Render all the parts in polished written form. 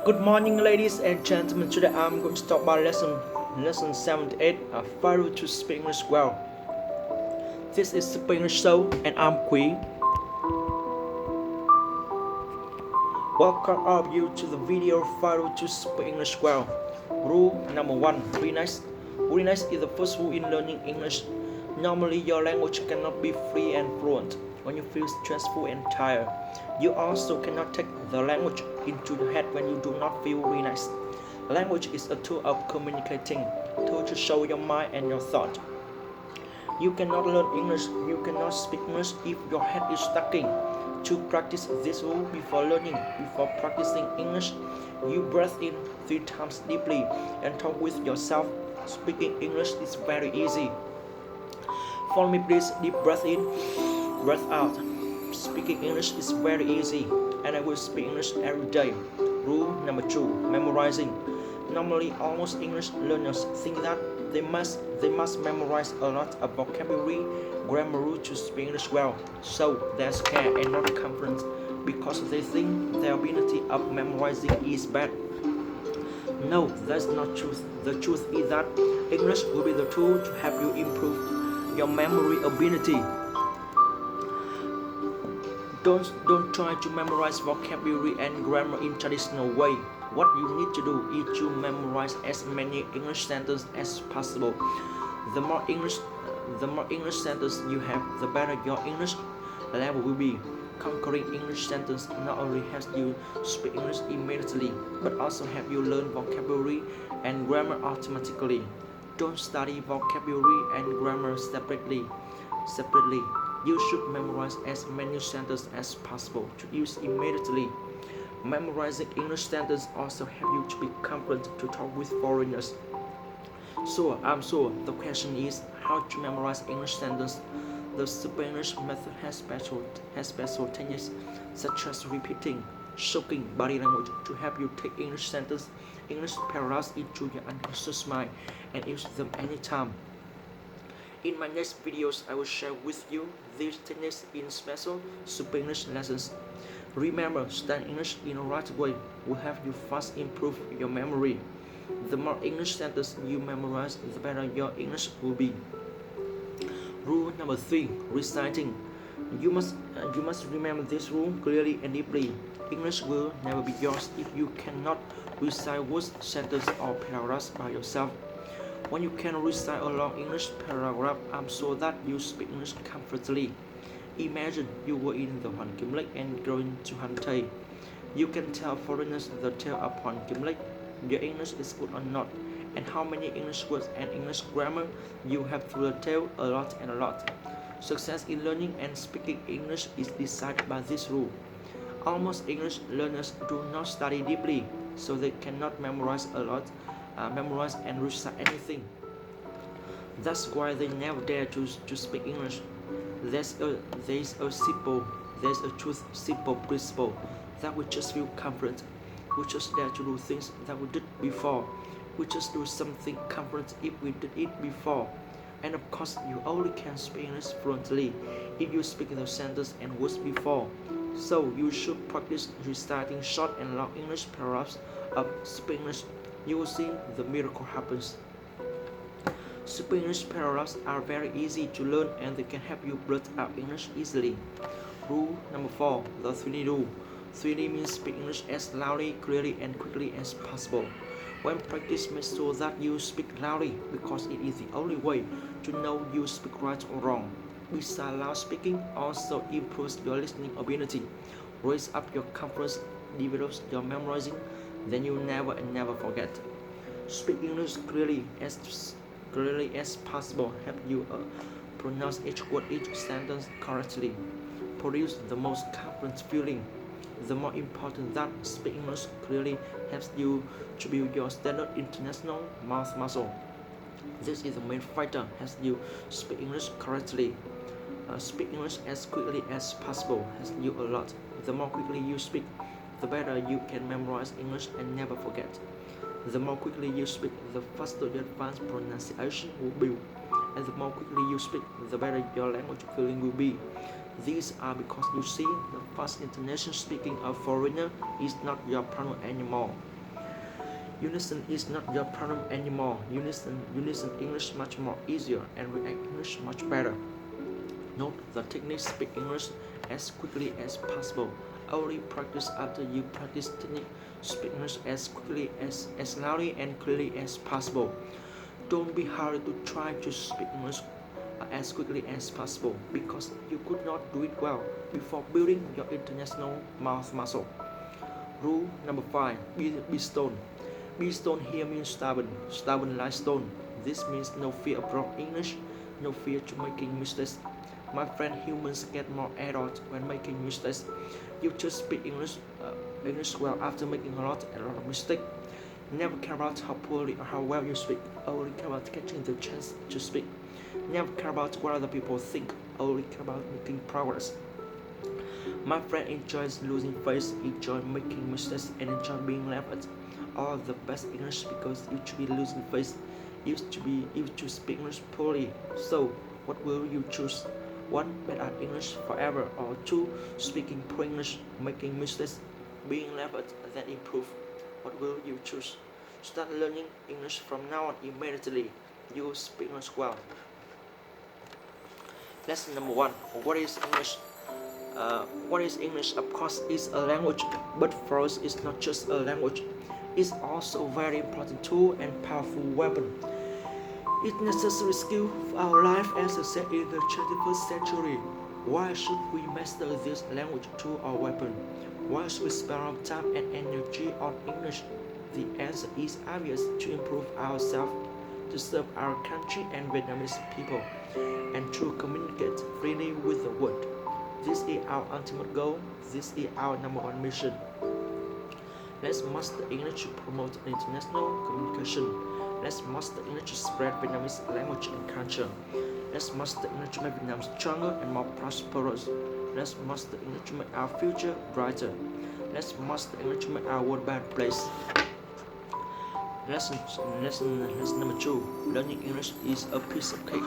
Good morning, ladies and gentlemen. Today I'm going to talk about lesson 78. Follow to speak English well. This is Speak English Show, and I'm Quý. Welcome all of you to the video Follow to speak English well. Rule number 1: readiness. Readiness is the first rule in learning English. Normally, your language cannot be free and fluent when you feel stressful and tired. You also cannot take the language into your head when you do not feel readiness. Language is a tool of communicating, tool to show your mind and your thought. You cannot learn English, you cannot speak English if your head is stuck. To practice this rule before practicing English, you breathe in 3 times deeply and talk with yourself. Speaking English is very easy. Follow me please. Deep breath in, breath out. Speaking English is very easy, and I will speak English every day. Rule number 2: memorizing. Normally, almost English learners think that they must memorize a lot of vocabulary, grammar rules to speak English well. So they're scared and not confident because they think their ability of memorizing is bad. No, that's not truth. The truth is that English will be the tool to help you improve your memory ability. Don't try to memorize vocabulary and grammar in traditional way. What you need to do is to memorize as many English sentences as possible. The more English sentences you have, the better your English level will be. Conquering English sentence not only helps you speak English immediately, but also help you learn vocabulary and grammar automatically. Don't study vocabulary and grammar separately. You should memorize as many sentences as possible to use immediately. Memorizing English sentences also help you to be confident to talk with foreigners. So I'm sure the question is how to memorize English sentences. The Speak English method has special techniques such as repeating, shocking body language to help you take English sentences, English paragraphs into your unconscious mind and use them anytime. In my next videos, I will share with you these techniques in special Speak English lessons. Remember, studying English in the right way will help you fast improve your memory. The more English sentences you memorize, the better your English will be. Rule number 3: reciting. You must remember this rule clearly and deeply. English will never be yours if you cannot recite words, sentences, or paragraphs by yourself. When you can recite a long English paragraph, I'm sure that you speak English comfortably. Imagine you were in the Hoàng Kim Lake and going to Han Thầy. You can tell foreigners the tale of Hoàng Kim Lake. Your English is good or not, and how many English words and English grammar you have through the tale, a lot and a lot. Success in learning and speaking English is decided by this rule. Almost English learners do not study deeply, so they cannot memorize and recite anything. That's why they never dare to speak English. There's a simple principle that we just feel confident. We just dare to do things that we did before. We just do something confident if we did it before. And of course, you only can speak English fluently if you speak the sentence and words before. So you should practice reciting short and long English paragraphs of Speak English. You will see the miracle happens. Speak English paragraphs are very easy to learn and they can help you blurt out English easily. Rule number 4: the 3D rule. 3D means speak English as loudly, clearly, and quickly as possible. When practice, make sure that you speak loudly because it is the only way to know you speak right or wrong. Besides, loud speaking also improves your listening ability, raise up your confidence, develops your memorizing, then you never forget. Speak English clearly as possible. Help you pronounce each word, each sentence correctly. Produce the most confident feeling. The more important that speak English clearly helps you to build your standard international mouth muscle. This is the main factor helps you speak English correctly. Speak English as quickly as possible helps you a lot. The more quickly you speak, the better you can memorize English and never forget. The more quickly you speak, the faster your advanced pronunciation will be. And the more quickly you speak, the better your language feeling will be. These are because you see, the fast international speaking of foreigner is not your problem anymore. You listen is not your problem anymore. You listen English much more easier and react English much better. Note the technique: speak English as quickly as possible. Only practice after you practice technique. Speak English as quickly as loudly and clearly as possible. Don't be hurry to try to speak English as quickly as possible because you could not do it well before building your international mouth muscle. Rule number 5. Be stone. Be stone here means stubborn like stone. This means no fear of wrong English, no fear to making mistakes. My friend, humans get more adult when making mistakes. You just speak English well after making a lot of mistakes. Never care about how poorly or how well you speak, only care about getting the chance to speak. Never care about what other people think, only care about making progress. My friend enjoys losing face, enjoy making mistakes, and enjoy being laughed at. All the best English speakers used to be losing face, used to speak English poorly. So, what will you choose? 1. Bad at English forever, or 2. Speaking poor English, making mistakes, being laughed at, then improve. What will you choose? Start learning English from now on immediately. You will speak English well. Lesson number 1. What is English? What is English? Of course, it's a language, but for us, it's not just a language. It's also a very important tool and powerful weapon. It's necessary skill for our life as I said in the 21st century. Why should we master this language tool or weapon? Why should we spend our time and energy on English? The answer is obvious: to improve ourselves, to serve our country and Vietnamese people, and to communicate freely with the world. This is our ultimate goal. This is our number 1 mission. Let's master English to promote international communication. Let's master English to spread Vietnamese language and culture. Let's master English to make Vietnam stronger and more prosperous. Let's master English to make our future brighter. Let's master English to make our world a better place. Lesson number 2. Learning English is a piece of cake.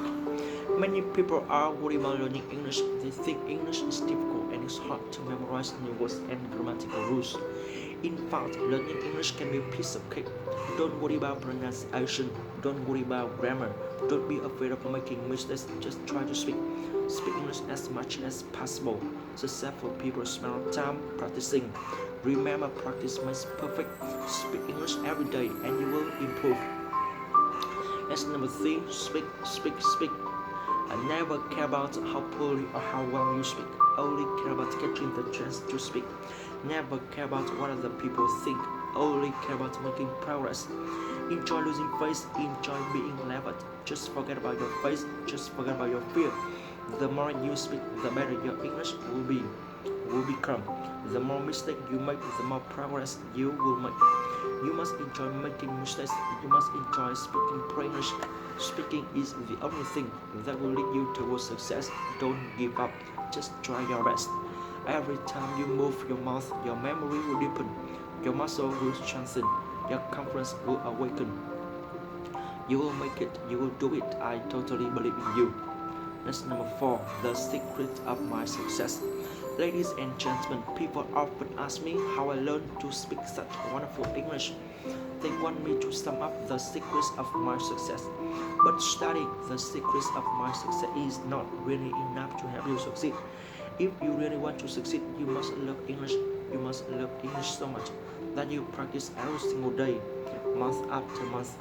Many people are worried about learning English. They think English is difficult and it's hard to memorize new words and grammatical rules. In fact, learning English can be a piece of cake. Don't worry about pronunciation. Don't worry about grammar. Don't be afraid of making mistakes. Just try to speak English as much as possible. Successful people spend time practicing. Remember, practice makes perfect. Speak English every day and you will improve. Lesson number 3. Speak. I never care about how poorly or how well you speak. Only care about getting the chance to speak. Never care about what other people think. Only care about making progress. Enjoy losing face. Enjoy being laughed at. Just forget about your face. Just forget about your fear. The more you speak, the better your English will become. The more mistakes you make, the more progress you will make. You must enjoy making mistakes. You must enjoy speaking poor English. Speaking is the only thing that will lead you towards success. Don't give up. Just try your best. Every time you move your mouth, your memory will deepen. Your muscle will strengthen. Your confidence will awaken. You will make it. You will do it. I totally believe in you. Lesson number 4. The secret of my success. Ladies and gentlemen, people often ask me how I learned to speak such wonderful English. They want me to sum up the secrets of my success. But studying the secrets of my success is not really enough to help you succeed. If you really want to succeed, you must love English. You must love English so much that you practice every single day, month after month.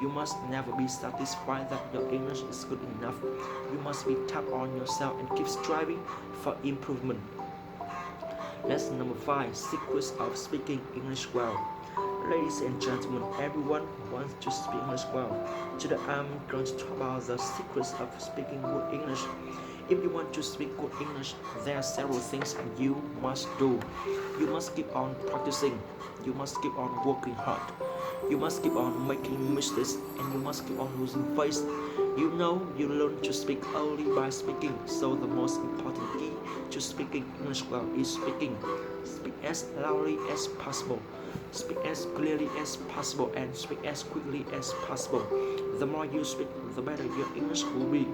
You must never be satisfied that your English is good enough. You must be tough on yourself and keep striving for improvement. Lesson number 5. Secrets of speaking English well. Ladies and gentlemen, everyone wants to speak English well. Today I'm going to talk about the secrets of speaking good English. If you want to speak good English, there are several things you must do. You must keep on practicing. You must keep on working hard. You must keep on making mistakes, and you must keep on losing face. You know you learn to speak only by speaking, so the most important key to speaking English well is speaking. Speak as loudly as possible. Speak as clearly as possible and speak as quickly as possible. The more you speak, the better your English will be.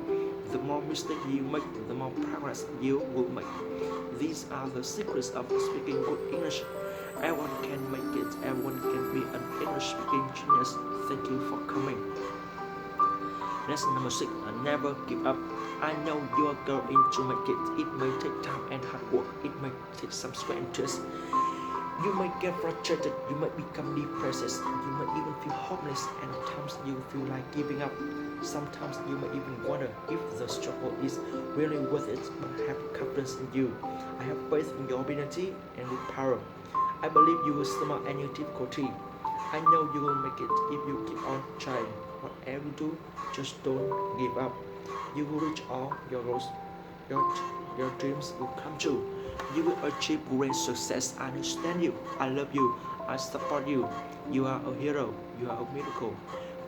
The more mistakes you make, the more progress you will make. These are the secrets of speaking good English. Everyone can make it. Everyone can be an English-speaking number 6. Never give up. I know you are going to make it. It may take time and hard work. It may take some sweat and tears. You might get frustrated, you might become depressed, you might even feel hopeless, and at times you feel like giving up. Sometimes you might even wonder if the struggle is really worth it, but have confidence in you. I have faith in your ability and your power. I believe you will surmount any difficulty. I know you will make it if you keep on trying. Whatever you do, just don't give up. You will reach all your goals. Your dreams will come true. You will achieve great success. I understand you. I love you. I support you. You are a hero. You are a miracle.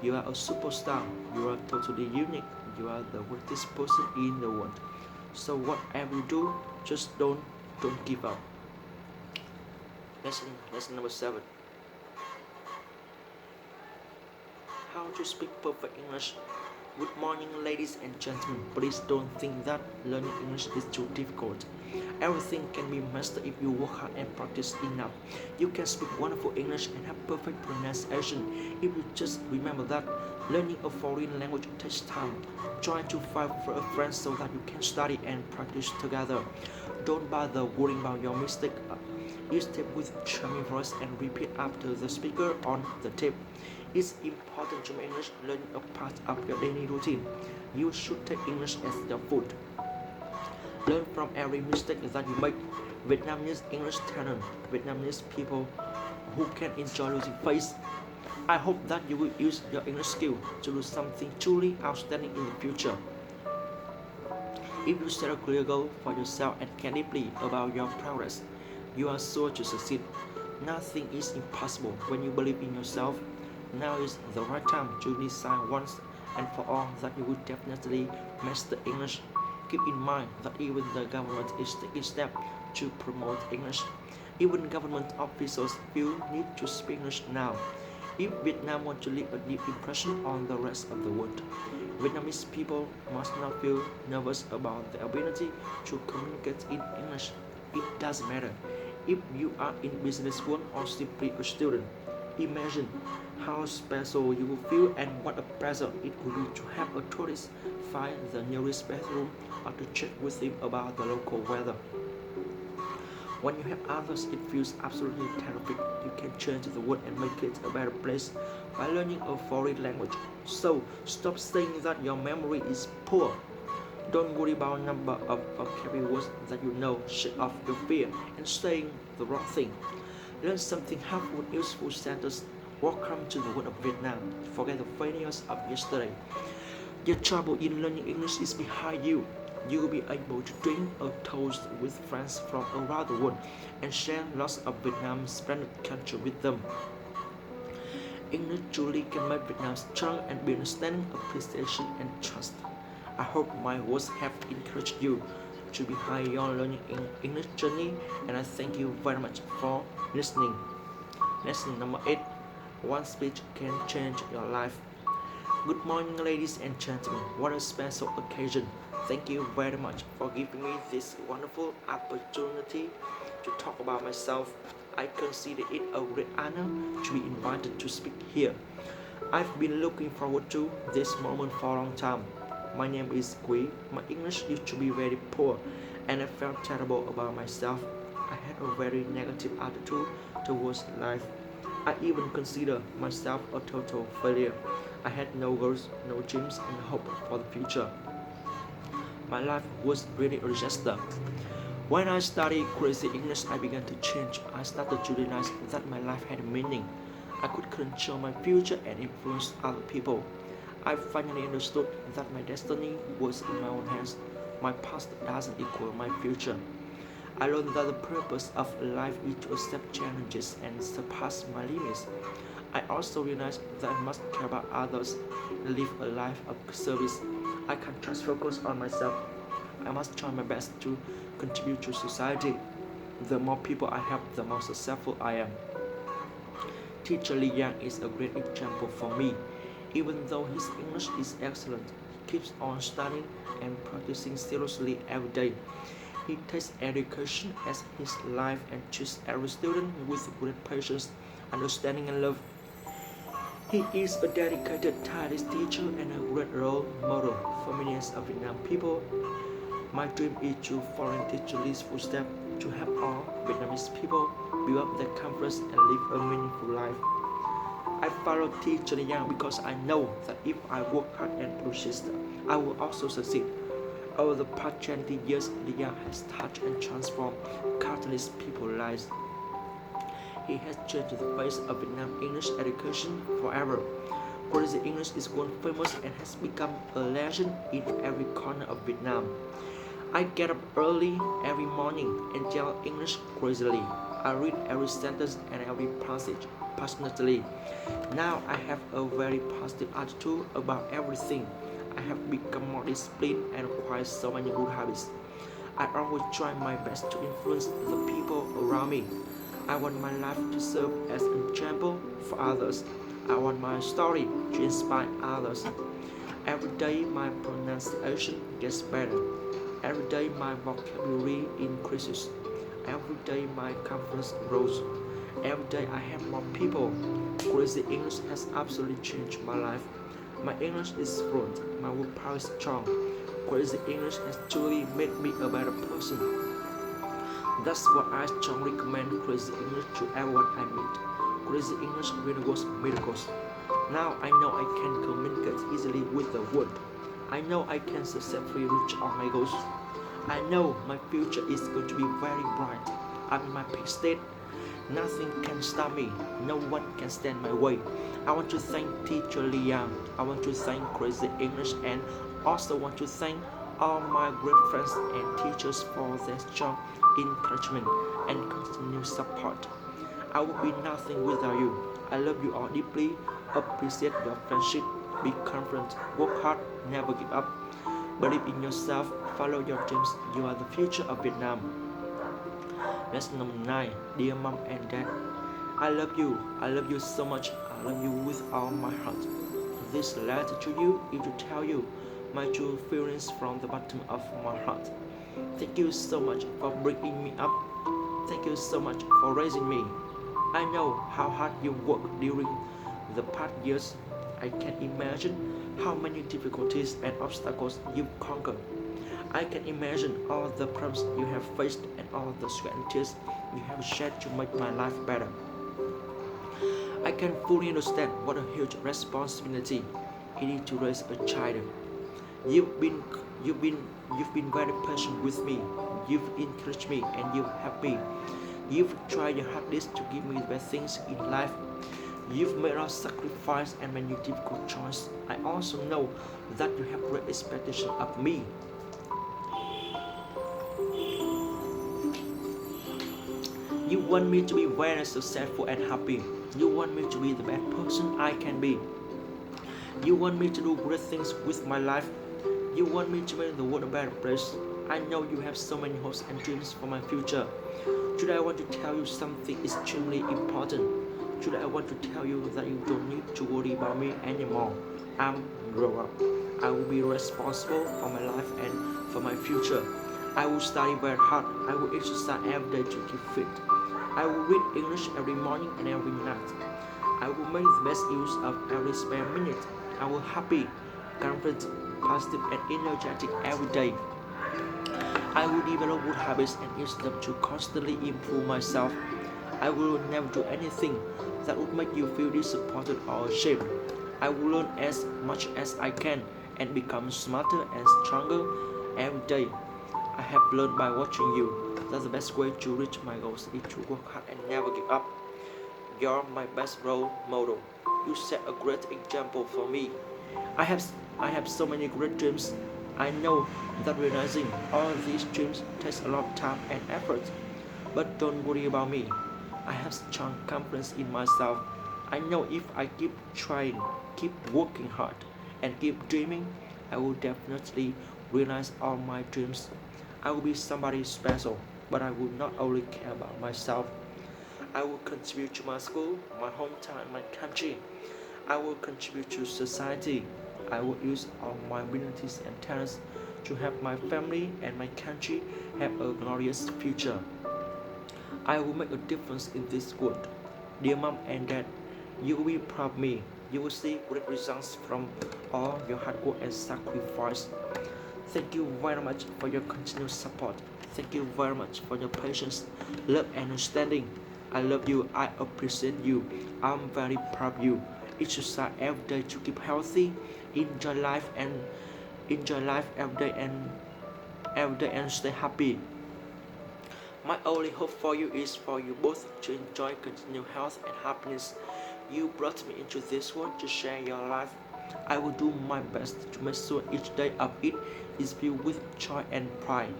You are a superstar. You are totally unique. You are the greatest person in the world. So whatever you do, just don't give up. Lesson number 7. How to speak perfect English. Good morning, ladies and gentlemen. Please don't think that learning English is too difficult. Everything can be mastered if you work hard and practice enough. You can speak wonderful English and have perfect pronunciation if you just remember that. Learning a foreign language takes time. Try to find for a friend so that you can study and practice together. Don't bother worrying about your mistake. You step with charming voice and repeat after the speaker on the tape. It's important to make English learning a part of your daily routine. You should take English as your food. Learn from every mistake that you make. Vietnam needs English talent. Vietnam needs people who can enjoy losing face. I hope that you will use your English skill to do something truly outstanding in the future. If you set a clear goal for yourself and care deeply about your progress, you are sure to succeed. Nothing is impossible when you believe in yourself. Now is the right time to decide once and for all that you will definitely master English. Keep in mind that even the government is taking steps to promote English. Even government officials feel need to speak English now. If Vietnam wants to leave a deep impression on the rest of the world, Vietnamese people must not feel nervous about their ability to communicate in English. It doesn't matter if you are in business world or simply a student. Imagine how special you will feel and what a pleasure it would be to have a tourist find the nearest bathroom or to check with him about the local weather. When you have others, it feels absolutely terrific. You can change the world and make it a better place by learning a foreign language. So stop saying that your memory is poor. Don't worry about number of vocabulary words that you know. Shake off your fear and saying the wrong thing. Learn something helpful, useful sentence. Welcome to the world of Vietnam. Forget the failures of yesterday. Your trouble in learning English is behind you. You will be able to drink a toast with friends from around the world and share lots of Vietnam's splendid culture with them. English truly can make Vietnam strong and build understanding, appreciation, and trust. I hope my words have encouraged you to begin your learning English journey, and I thank you very much for listening. Lesson number 8. One speech can change your life. Good morning, ladies and gentlemen. What a special occasion. Thank you very much for giving me this wonderful opportunity to talk about myself. I consider it a great honor to be invited to speak here. I've been looking forward to this moment for a long time. My name is Quý. My English used to be very poor and I felt terrible about myself. I had a very negative attitude towards life. I even consider myself a total failure. I had no goals, no dreams, and hope for the future. My life was really a disaster. When I studied crazy English, I began to change. I started to realize that my life had meaning. I could control my future and influence other people. I finally understood that my destiny was in my own hands. My past doesn't equal my future. I learned that the purpose of life is to accept challenges and surpass my limits. I also realized that I must care about others and live a life of service. I can't just focus on myself. I must try my best to contribute to society. The more people I help, the more successful I am. Teacher Li Yang is a great example for me. Even though his English is excellent, he keeps on studying and practicing seriously every day. He takes education as his life and treats every student with great patience, understanding and love. He is a dedicated Thai teacher and a great role model for millions of Vietnam people. My dream is to follow in teacher Lee's footsteps to help all Vietnamese people build up their confidence and live a meaningful life. I follow Teacher Lee Yang because I know that if I work hard and persist, I will also succeed. Over the past 20 years, Lee Yang has touched and transformed countless people's lives. He has changed the face of Vietnam English education forever. Crazy English is world famous and has become a legend in every corner of Vietnam. I get up early every morning and yell English crazily. I read every sentence and every passage passionately. Now I have a very positive attitude about everything. I have become more disciplined and acquired so many good habits. I always try my best to influence the people around me. I want my life to serve as an example for others. I want my story to inspire others. Every day my pronunciation gets better. Every day my vocabulary increases. Every day my confidence grows. Every day I have more people. Crazy English has absolutely changed my life. My English is fluent. My willpower is strong. Crazy English has truly made me a better person. That's why I strongly recommend Crazy English to everyone I meet. Crazy English really works miracles. Now I know I can communicate easily with the world. I know I can successfully reach all my goals. I know my future is going to be very bright. I'm in my peak state. Nothing can stop me. No one can stand my way. I want to thank Teacher Lee Yang. I want to thank Crazy English and also want to thank all my great friends and teachers for their strong encouragement and continued support. I would be nothing without you. I love you all deeply. Appreciate your friendship. Be confident. Work hard. Never give up. Believe in yourself. Follow your dreams. You are the future of Vietnam. Lesson number 9. Dear Mom and Dad, I love you. I love you so much. I love you with all my heart. This letter to you is to tell you my true feelings from the bottom of my heart. Thank you so much for bringing me up. Thank you so much for raising me. I know how hard you worked during the past years. I can imagine how many difficulties and obstacles you've conquered. I can imagine all the problems you have faced and all the sweat and tears you have shed to make my life better. I can fully understand what a huge responsibility it is to raise a child. You've been very patient with me. You've encouraged me and you've helped me. You've tried your hardest to give me the best things in life. You've made a sacrifice and many difficult choices. I also know that you have great expectations of me. You want me to be very successful and happy. You want me to be the best person I can be. You want me to do great things with my life. You want me to make the world a better place. I know you have so many hopes and dreams for my future. Today I want to tell you something extremely important. Today I want to tell you that you don't need to worry about me anymore. I'm grown up. I will be responsible for my life and for my future. I will study very hard. I will exercise every day to keep fit. I will read English every morning and every night. I will make the best use of every spare minute. I will happy, confident, positive and energetic every day. I will develop good habits and use them to constantly improve myself. I will never do anything that would make you feel disappointed or ashamed. I will learn as much as I can and become smarter and stronger every day. I have learned by watching you that the best way to reach my goals is to work hard and never give up. You're my best role model. You set a great example for me. I have so many great dreams. I know that realizing all these dreams takes a lot of time and effort. But don't worry about me. I have strong confidence in myself. I know if I keep trying, keep working hard, and keep dreaming, I will definitely realize all my dreams. I will be somebody special, but I will not only care about myself. I will contribute to my school, my hometown, and my country. I will contribute to society. I will use all my abilities and talents to help my family and my country have a glorious future. I will make a difference in this world. Dear Mom and Dad, you will be proud of me. You will see great results from all your hard work and sacrifice. Thank you very much for your continued support. Thank you very much for your patience, love, and understanding. I love you. I appreciate you. I'm very proud of you. Exercise every day to keep healthy. Enjoy life every day and stay happy. My only hope for you is for you both to enjoy continued health and happiness. You brought me into this world to share your life. I will do my best to make sure each day of it is filled with joy and pride.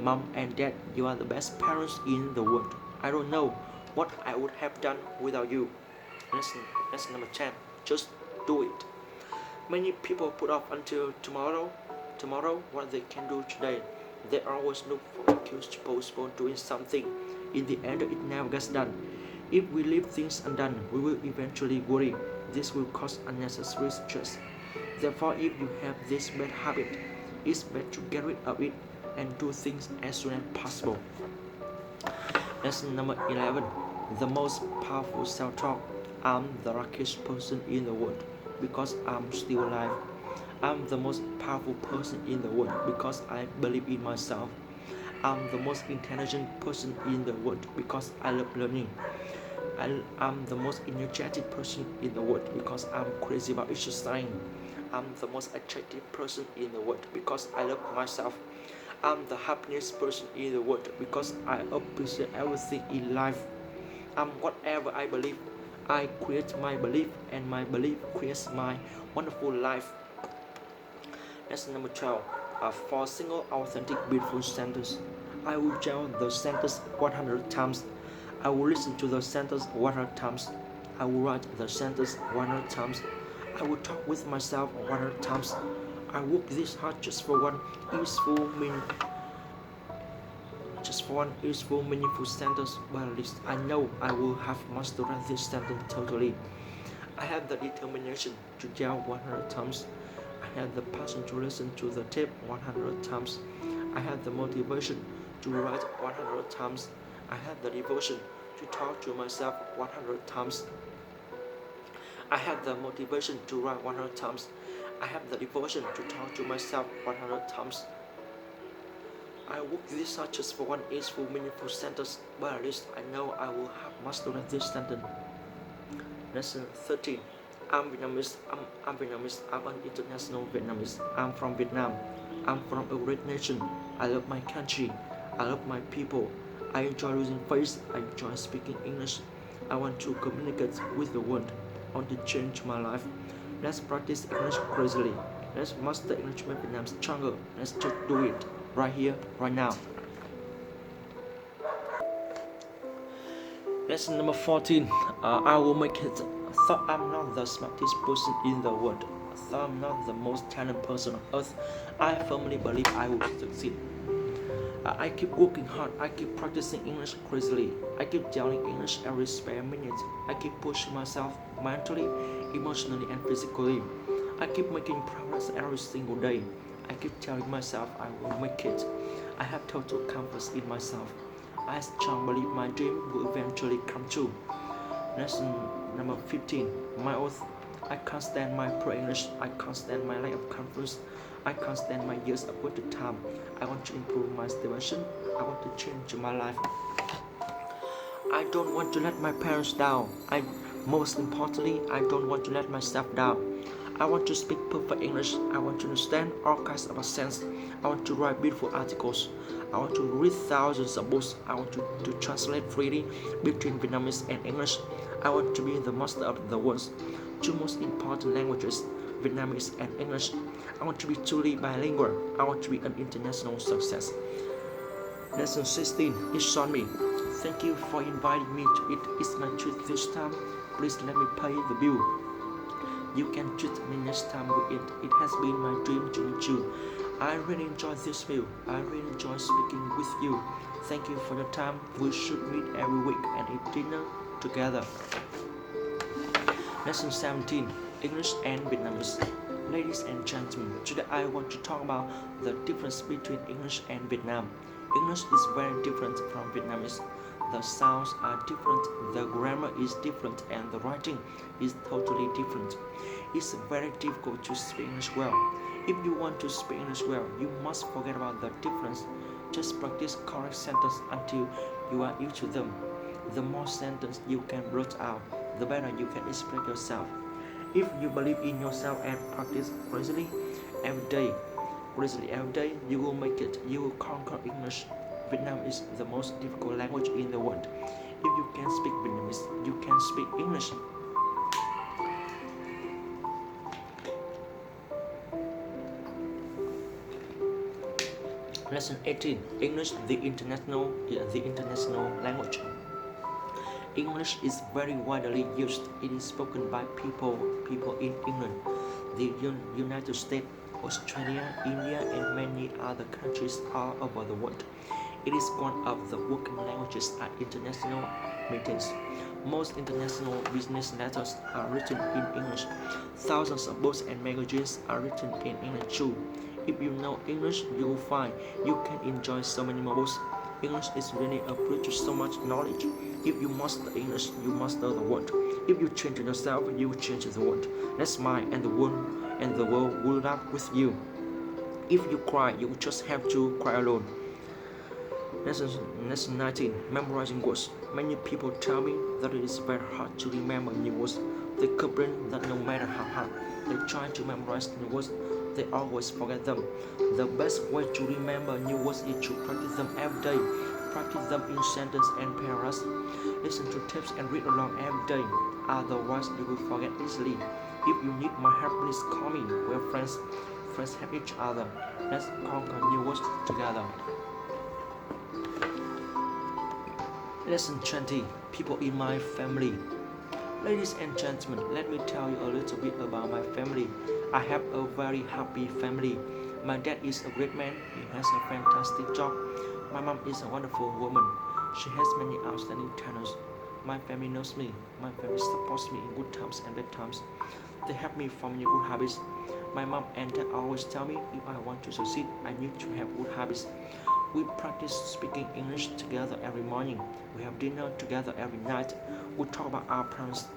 Mom and Dad, you are the best parents in the world. I don't know what I would have done without you. Lesson number 10. Just do it. Many people put off until tomorrow what they can do today. They always look for an excuse to postpone doing something. In the end, it never gets done. If we leave things undone, we will eventually worry. This will cause unnecessary stress. Therefore, if you have this bad habit, it's better to get rid of it and do things as soon as possible. Lesson number 11. The most powerful self-talk. I'm the luckiest person in the world because I'm still alive. I'm the most powerful person in the world because I believe in myself. I'm the most intelligent person in the world because I love learning. I'm the most energetic person in the world because I'm crazy about exercising. I'm the most attractive person in the world because I love myself. I'm the happiest person in the world because I appreciate everything in life. I'm whatever I believe. I create my belief and my belief creates my wonderful life. Lesson number 12. For single, authentic, beautiful sentence. I will tell the sentence 100 times. I will listen to the sentence 100 times. I will write the sentence 100 times. I will talk with myself 100 times. I work this hard just for one useful, meaningful sentence. But at least I know I will have mastered this sentence totally. I have the determination to tell 100 times. I have the passion to listen to the tape 100 times. I have the motivation to write 100 times. I have the devotion to talk to myself 100 times. I have the motivation to write 100 times. I have the devotion to talk to myself 100 times. I work this hard just for one useful, meaningful sentence, but at least I know I will have mastered this sentence. Lesson 13. I'm Vietnamese. I'm Vietnamese. I'm an international Vietnamese. I'm from Vietnam. I'm from a great nation. I love my country. I love my people. I enjoy losing face. I enjoy speaking English. I want to communicate with the world. I want to change my life. Let's practice English crazily. Let's master English, make Vietnam stronger. Let's just do it right here, right now. Lesson number 14. I will make it. Though I'm not the smartest person in the world, though I'm not the most talented person on earth, I firmly believe I will succeed. I keep working hard. I keep practicing English crazily. I keep telling English every spare minute. I keep pushing myself mentally, emotionally, and physically. I keep making progress every single day. I keep telling myself I will make it. I have total confidence in myself. I strongly believe my dream will eventually come true. Lesson number 15. My oath. I can't stand my poor English. I can't stand my lack of confidence. I can't stand my years of wasted time. I want to improve my situation. I want to change my life. I don't want to let my parents down. Most importantly, I don't want to let myself down. I want to speak perfect English. I want to understand all kinds of accents. I want to write beautiful articles. I want to read thousands of books. I want to translate freely between Vietnamese and English. I want to be the master of the world's two most important languages, Vietnamese and English. I want to be truly bilingual. I want to be an international success. Lesson 16. It's on me. Thank you for inviting me to eat. It's my treat this time. Please let me pay the bill. You can treat me next time we eat. It has been my dream to meet you. I really enjoy this meal. I really enjoy speaking with you. Thank you for your time. We should meet every week and eat dinner together. Lesson 17. English and Vietnamese. Ladies and gentlemen, today I want to talk about the difference between English and Vietnam. English is very different from Vietnamese. The sounds are different, the grammar is different, and the writing is totally different. It's very difficult to speak English well. If you want to speak English well, you must forget about the difference. Just practice correct sentence until you are used to them. The more sentences you can blurt out, the better you can express yourself. If you believe in yourself and practice religiously every day, you will make it. You will conquer English. Vietnam is the most difficult language in the world. If you can speak Vietnamese, you can speak English. Lesson 18. English, the international language. English is very widely used. It is spoken by people in England, the United States, Australia, India, and many other countries all over the world. It is one of the working languages at international meetings. Most international business letters are written in English. Thousands of books and magazines are written in English too. If you know English, you will find you can enjoy so many more books. English is really a bridge to so much knowledge. If you master English, you master the world. If you change yourself, you will change the world. Let's smile and the world will laugh with you. If you cry, you just have to cry alone. Lesson 19. Memorizing words. Many people tell me that it is very hard to remember new words. They complain that no matter how hard they try to memorize new words, they always forget them. The best way to remember new words is to practice them every day. Practice them in sentences and paragraphs. Listen to tapes and read along every day. Otherwise, you will forget easily. If you need my help, please call me. We're friends. Friends help each other. Let's conquer new words together. Lesson 20. People in my family. Ladies and gentlemen, let me tell you a little bit about my family. I have a very happy family. My dad is a great man. He has a fantastic job. My mom is a wonderful woman. She has many outstanding talents. My family knows me. My family supports me in good times and bad times. They help me form new good habits. My mom and dad always tell me if I want to succeed, I need to have good habits. We practice speaking English together every morning. We have dinner together every night. We talk about our plans.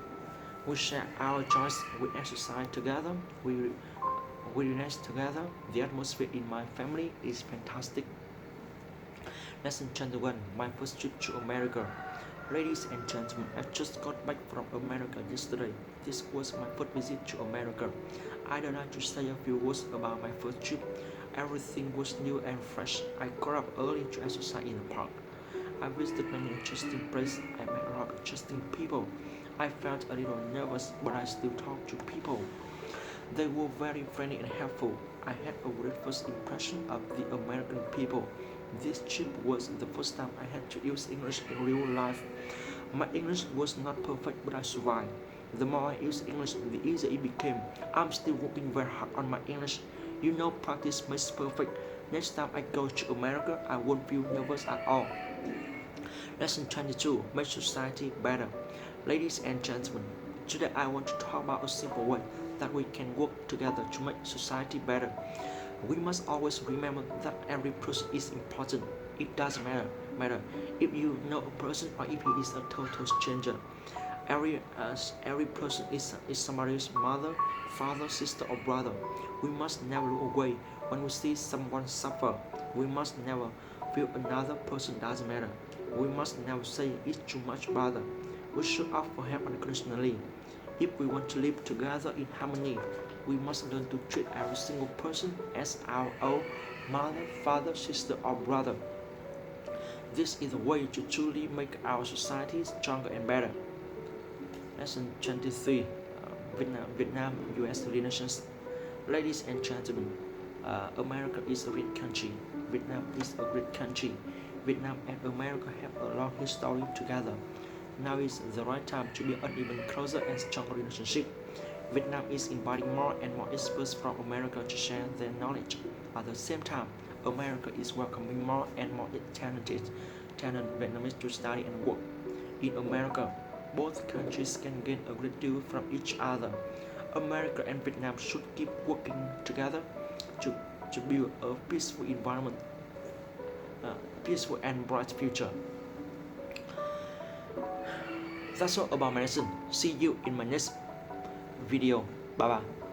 We share our joys. We exercise together. We relax together. The atmosphere in my family is fantastic. Lesson 21. My first trip to America. Ladies and gentlemen, I just got back from America yesterday. This was my first visit to America. I'd like to say a few words about my first trip. Everything was new and fresh. I got up early to exercise in the park. I visited many interesting places. I met a lot of interesting people. I felt a little nervous, but I still talked to people. They were very friendly and helpful. I had a great first impression of the American people. This trip was the first time I had to use English in real life. My English was not perfect, but I survived. The more I used English, the easier it became. I'm still working very hard on my English. You know, practice makes perfect. Next time I go to America, I won't feel nervous at all. Lesson 22. Make society better. Ladies and gentlemen, today I want to talk about a simple way that we can work together to make society better. We must always remember that every person is important. It doesn't matter if you know a person or if he is a total stranger. Every person is somebody's mother, father, sister, or brother. We must never look away when we see someone suffer. We must never feel another person doesn't matter. We must never say it's too much bother. We should ask for help unconditionally. If we want to live together in harmony, we must learn to treat every single person as our own mother, father, sister, or brother. This is the way to truly make our society stronger and better. Lesson 23. Vietnam-US relations. Ladies and gentlemen, America is a great country. Vietnam is a great country. Vietnam and America have a long history together. Now is the right time to build an even closer and stronger relationship. Vietnam is inviting more and more experts from America to share their knowledge. At the same time, America is welcoming more and more talented Vietnamese to study and work. In America, both countries can gain a great deal from each other. America and Vietnam should keep working together to build a peaceful environment, peaceful and bright future. That's all about my lesson. See you in my next video. Bye bye.